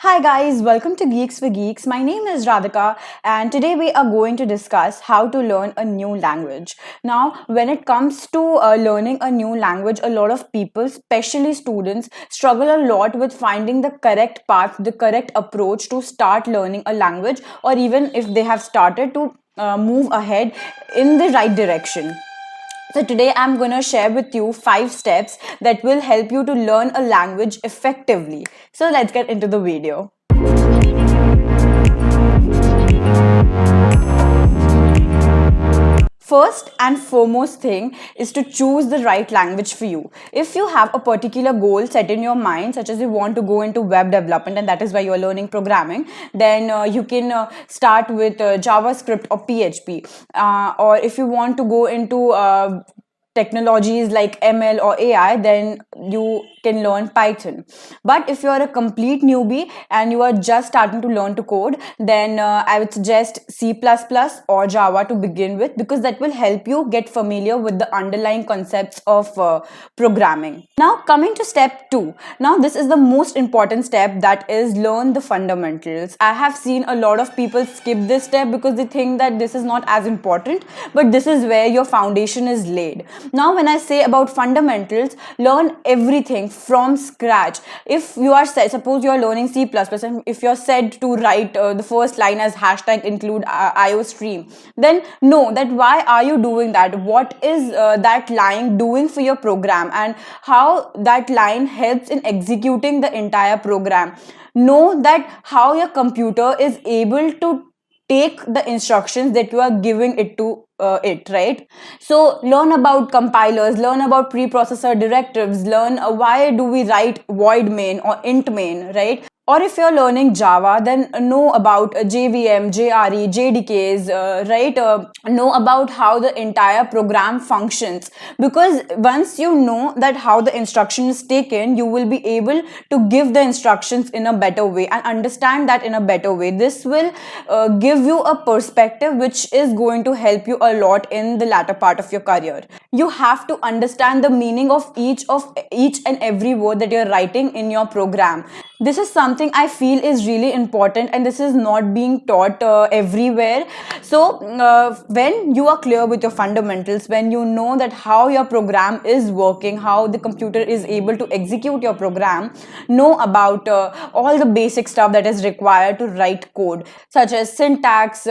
Hi guys, welcome to Geeks for Geeks. My name is Radhika and today we are going to discuss how to learn a new language. Now, when it comes to learning a new language, a lot of people, especially students, struggle a lot with finding the correct path, the correct approach to start learning a language, or even if they have started to move ahead in the right direction. So, today I'm going to share with you 5 steps that will help you to learn a language effectively. So, let's get into the video. First and foremost thing is to choose the right language for you. If you have a particular goal set in your mind, such as you want to go into web development and that is why you are learning programming, then you can start with JavaScript or PHP. Or if you want to go into technologies like ML or AI, then you can learn Python. But if you are a complete newbie and you are just starting to learn to code, then I would suggest C++ or Java to begin with, because that will help you get familiar with the underlying concepts of programming. Now, coming to step 2. Now, this is the most important step, that is learn the fundamentals. I have seen a lot of people skip this step because they think that this is not as important, but this is where your foundation is laid. Now, when I say about fundamentals, learn everything from scratch. If you are said, suppose you are learning C++, and if you're said to write the first line as hashtag include IOStream, then know that why are you doing that? What is that line doing for your program, and how that line helps in executing the entire program. Know that how your computer is able to take the instructions that you are giving it to right? So learn about compilers, learn about preprocessor directives, learn why do we write void main or int main, right? Or if you're learning Java, then know about JVM, JRE, JDKs, right? Know about how the entire program functions. Because once you know that how the instruction is taken, you will be able to give the instructions in a better way and understand that in a better way. This will give you a perspective which is going to help you a lot in the latter part of your career. You have to understand the meaning of each and every word that you're writing in your program. This is something I feel is really important, and this is not being taught everywhere. So when you are clear with your fundamentals, when you know that how your program is working, how the computer is able to execute your program, know about all the basic stuff that is required to write code, such as syntax,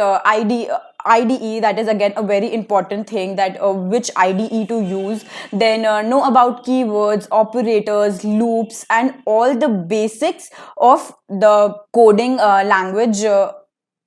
IDE, that is again a very important thing, that which IDE to use. Then know about keywords, operators, loops, and all the basics of the coding language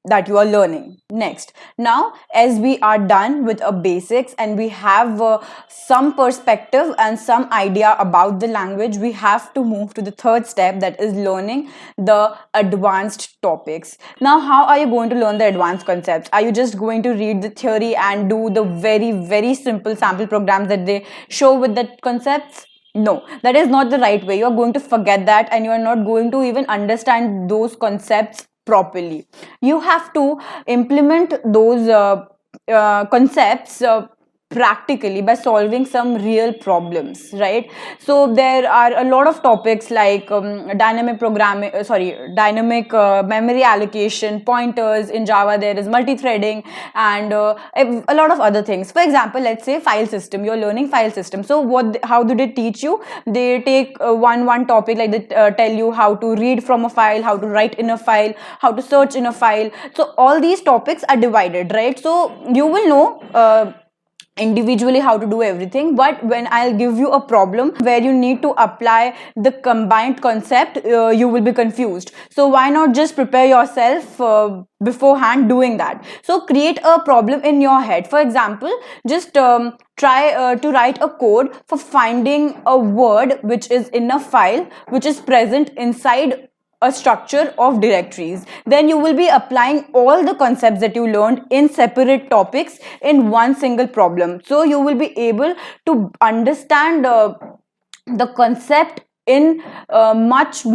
that you are learning. Next, now as we are done with a basics and we have some perspective and some idea about the language, we have to move to the third step, that is learning the advanced topics. Now, how are you going to learn the advanced concepts? Are you just going to read the theory and do the very simple sample programs that they show with the concepts? No, that is not the right way. You are going to forget that, and you are not going to even understand those concepts properly. You have to implement those concepts practically by solving some real problems, right? So there are a lot of topics like dynamic programming, dynamic memory allocation, pointers. In Java there is multi-threading, and a lot of other things. For example, let's say file system, you're learning file system. So how do they teach you? They take one topic, like they tell you how to read from a file, how to write in a file, how to search in a file. So all these topics are divided, right? So you will know individually how to do everything, but when I'll give you a problem where you need to apply the combined concept, you will be confused. So why not just prepare yourself beforehand doing that? So create a problem in your head. For example, just try to write a code for finding a word which is in a file which is present inside a structure of directories. Then you will be applying all the concepts that you learned in separate topics in one single problem. So you will be able to understand the concept in a much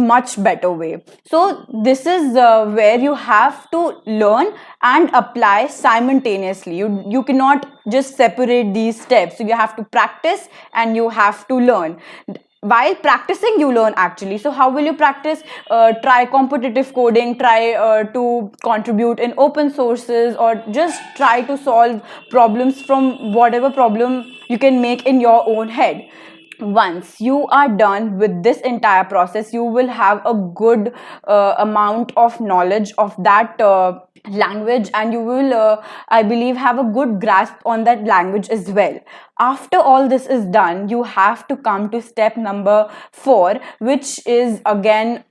better way. So this is where you have to learn and apply simultaneously. You cannot just separate these steps. So you have to practice and you have to learn. while practicing you learn actually. So how will you practice? Try competitive coding, try to contribute in open sources, or just try to solve problems from whatever problem you can make in your own head. Once you are done with this entire process, you will have a good amount of knowledge of that language, and you will I believe have a good grasp on that language as well. After all this is done, you have to come to step number 4, which is again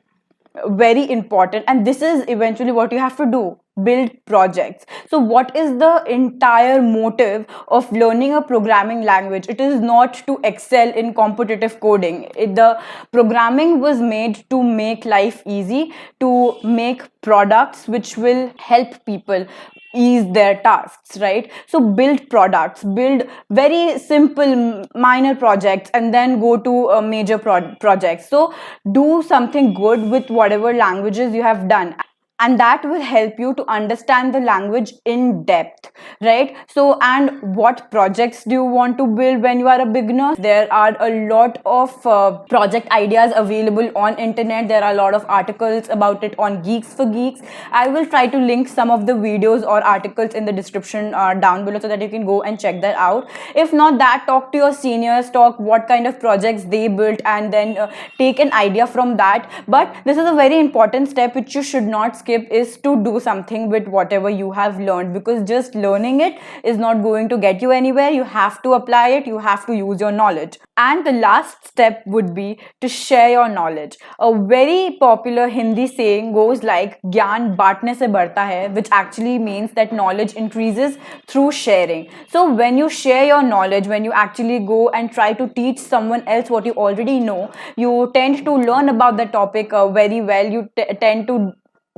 very important, and this is eventually what you have to do: build projects. So what is the entire motive of learning a programming language? It is not to excel in competitive coding. The programming was made to make life easy, to make products which will help people ease their tasks, right? So build products, build very simple minor projects, and then go to major projects. So do something good with whatever languages you have done, and that will help you to understand the language in depth, right? So, and what projects do you want to build when you are a beginner? There are a lot of project ideas available on internet. There are a lot of articles about it on Geeks for Geeks. I will try to link some of the videos or articles in the description down below, so that you can go and check that out. If not that, talk to your seniors, talk what kind of projects they built, and then take an idea from that. But this is a very important step which you should not skip, is to do something with whatever you have learned, because just learning it is not going to get you anywhere. You have to apply it, you have to use your knowledge. And the last step would be to share your knowledge. A very popular Hindi saying goes like "Gyan baatne se badhta hai," which actually means that knowledge increases through sharing. So when you share your knowledge, when you actually go and try to teach someone else what you already know, you tend to learn about the topic very well. You tend to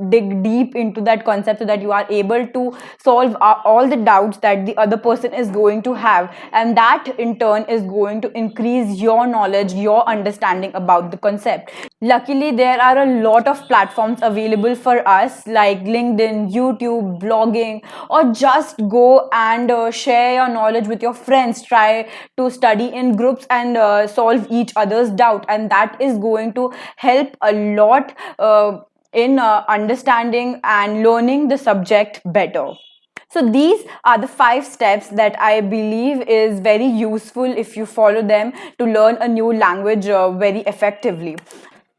dig deep into that concept, so that you are able to solve all the doubts that the other person is going to have, and that in turn is going to increase your knowledge, your understanding about the concept. Luckily, there are a lot of platforms available for us, like LinkedIn, YouTube, blogging, or just go and share your knowledge with your friends. Try to study in groups and solve each other's doubt, and that is going to help a lot in understanding and learning the subject better. So these are the 5 steps that I believe is very useful if you follow them to learn a new language very effectively.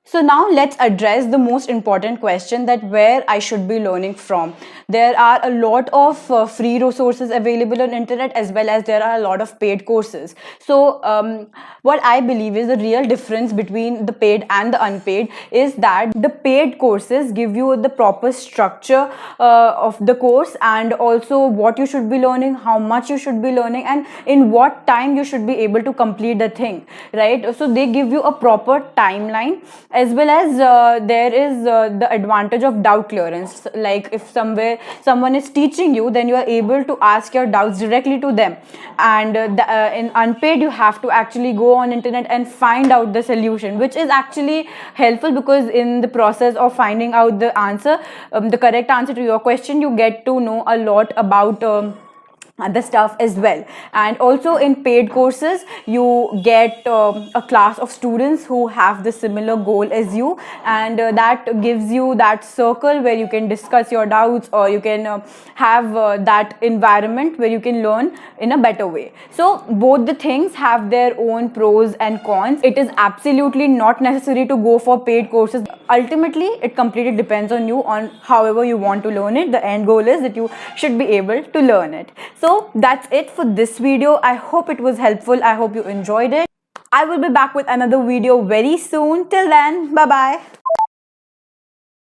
So now let's address the most important question, that where I should be learning from. There are a lot of free resources available on internet, as well as there are a lot of paid courses. So what I believe is the real difference between the paid and the unpaid is that the paid courses give you the proper structure of the course, and also what you should be learning, how much you should be learning, and in what time you should be able to complete the thing, right? So they give you a proper timeline, as well as there is the advantage of doubt clearance. Like if someone is teaching you, then you are able to ask your doubts directly to them. And in unpaid, you have to actually go on internet and find out the solution, which is actually helpful, because in the process of finding out the answer, the correct answer to your question, you get to know a lot about other stuff as well. And also in paid courses, you get a class of students who have the similar goal as you, and that gives you that circle where you can discuss your doubts, or you can have that environment where you can learn in a better way. So both the things have their own pros and cons. It is absolutely not necessary to go for paid courses. Ultimately, it completely depends on you, on however you want to learn it. The end goal is that you should be able to learn it. So that's it for this video. I hope it was helpful. I hope you enjoyed it. I will be back with another video very soon. Till then, bye bye.